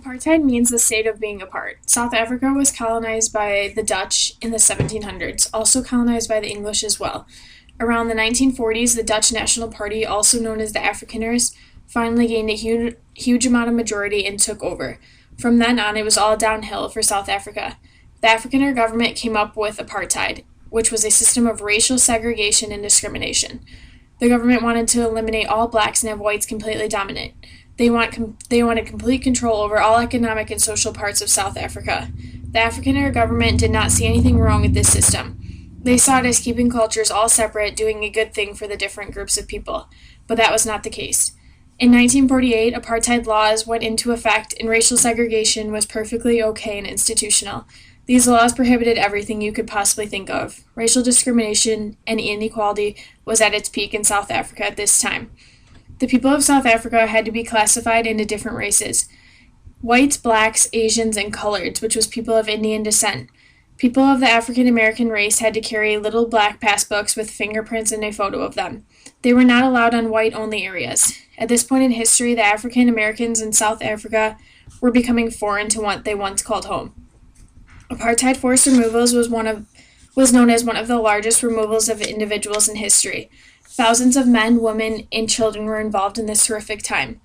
Apartheid means the state of being apart. South Africa was colonized by the Dutch in the 1700s, also colonized by the English as well. Around the 1940s, the Dutch National Party, also known as the Afrikaners, finally gained a huge amount of majority and took over. From then on, it was all downhill for South Africa. The Afrikaner government came up with apartheid, which was a system of racial segregation and discrimination. The government wanted to eliminate all blacks and have whites completely dominant. They wanted complete control over all economic and social parts of South Africa. The Afrikaner government did not see anything wrong with this system. They saw it as keeping cultures all separate, doing a good thing for the different groups of people. But that was not the case. In 1948, apartheid laws went into effect and racial segregation was perfectly okay and institutional. These laws prohibited everything you could possibly think of. Racial discrimination and inequality was at its peak in South Africa at this time. The people of South Africa had to be classified into different races: whites, blacks, Asians, and coloreds, which was people of Indian descent. People of the African American race had to carry little black passbooks with fingerprints and a photo of them. They were not allowed on white-only areas. At this point in history, the African Americans in South Africa were becoming foreign to what they once called home. Apartheid forced removals was known as one of the largest removals of individuals in history. Thousands of men, women, and children were involved in this horrific time.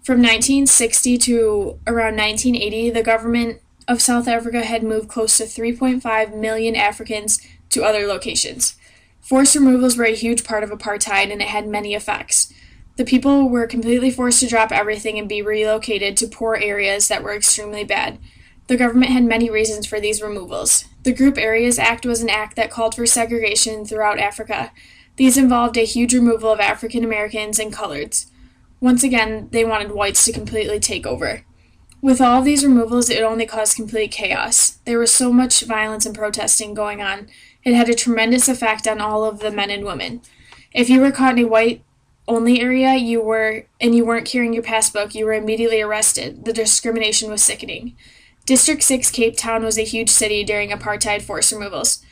From 1960 to around 1980, the government of South Africa had moved close to 3.5 million Africans to other locations. Forced removals were a huge part of apartheid, and it had many effects. The people were completely forced to drop everything and be relocated to poor areas that were extremely bad. The government had many reasons for these removals. The Group Areas Act was an act that called for segregation throughout Africa. These involved a huge removal of African Americans and coloreds. Once again, they wanted whites to completely take over. With all of these removals, it only caused complete chaos. There was so much violence and protesting going on. It had a tremendous effect on all of the men and women. If you were caught in a white-only area and you weren't carrying your passbook, you were immediately arrested. The discrimination was sickening. District 6 Cape Town was a huge city during apartheid forced removals.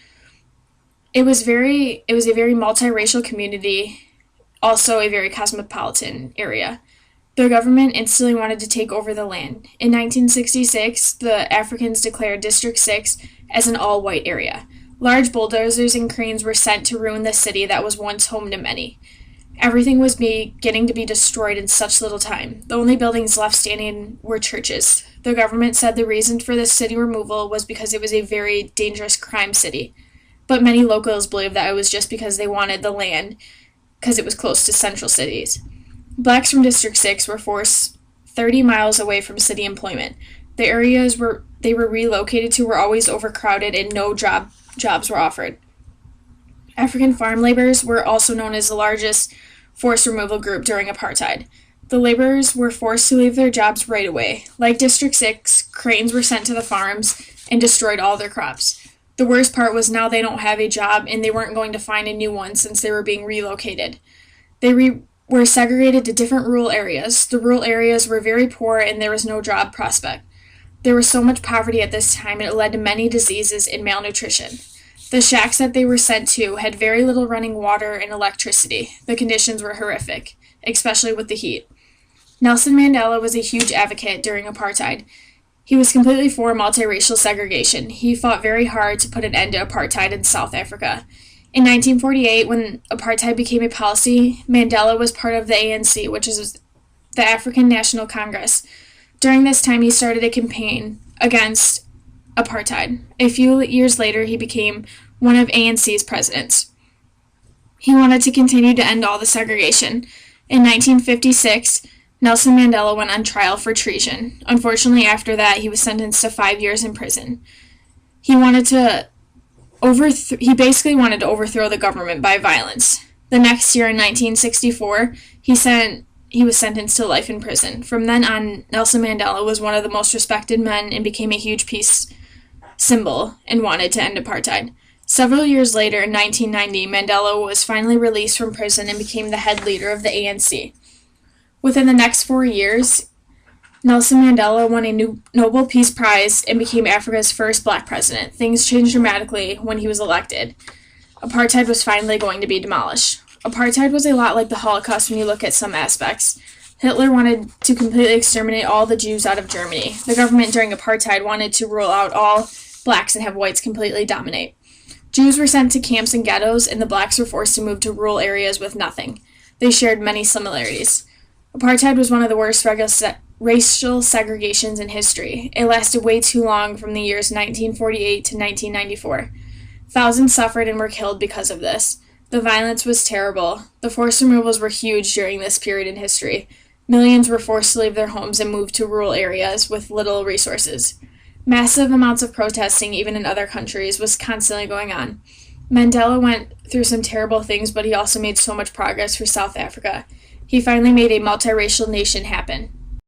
It was a very multiracial community, also a very cosmopolitan area. The government instantly wanted to take over the land. In 1966, the Africans declared District 6 as an all-white area. Large bulldozers and cranes were sent to ruin the city that was once home to many. Everything was beginning to be destroyed in such little time. The only buildings left standing were churches. The government said the reason for this city removal was because it was a very dangerous crime city. But many locals believed that it was just because they wanted the land because it was close to central cities. Blacks from District 6 were forced 30 miles away from city employment. The areas they were relocated to were always overcrowded and no jobs were offered. African farm laborers were also known as the largest forced removal group during apartheid. The laborers were forced to leave their jobs right away. Like District 6, cranes were sent to the farms and destroyed all their crops. The worst part was now they don't have a job and they weren't going to find a new one since they were being relocated. They were segregated to different rural areas. The rural areas were very poor and there was no job prospect. There was so much poverty at this time and it led to many diseases and malnutrition. The shacks that they were sent to had very little running water and electricity. The conditions were horrific, especially with the heat. Nelson Mandela was a huge advocate during apartheid. He was completely for multiracial segregation. He fought very hard to put an end to apartheid in South Africa. In 1948, when apartheid became a policy, Mandela was part of the ANC, which is the African National Congress. During this time, he started a campaign against apartheid. A few years later, he became one of ANC's presidents. He wanted to continue to end all the segregation. In 1956, Nelson Mandela went on trial for treason. Unfortunately, after that, he was sentenced to 5 years in prison. He basically wanted to overthrow the government by violence. The next year, in 1964, he was sentenced to life in prison. From then on, Nelson Mandela was one of the most respected men and became a huge peace symbol and wanted to end apartheid. Several years later, in 1990, Mandela was finally released from prison and became the head leader of the ANC. Within the next 4 years, Nelson Mandela won a Nobel Peace Prize and became Africa's first black president. Things changed dramatically when he was elected. Apartheid was finally going to be demolished. Apartheid was a lot like the Holocaust when you look at some aspects. Hitler wanted to completely exterminate all the Jews out of Germany. The government during apartheid wanted to rule out all blacks and have whites completely dominate. Jews were sent to camps and ghettos, and the blacks were forced to move to rural areas with nothing. They shared many similarities. Apartheid was one of the worst racial segregations in history. It lasted way too long, from the years 1948 to 1994. Thousands suffered and were killed because of this. The violence was terrible. The forced removals were huge during this period in history. Millions were forced to leave their homes and move to rural areas with little resources. Massive amounts of protesting, even in other countries, was constantly going on. Mandela went through some terrible things, but he also made so much progress for South Africa. He finally made a multiracial nation happen.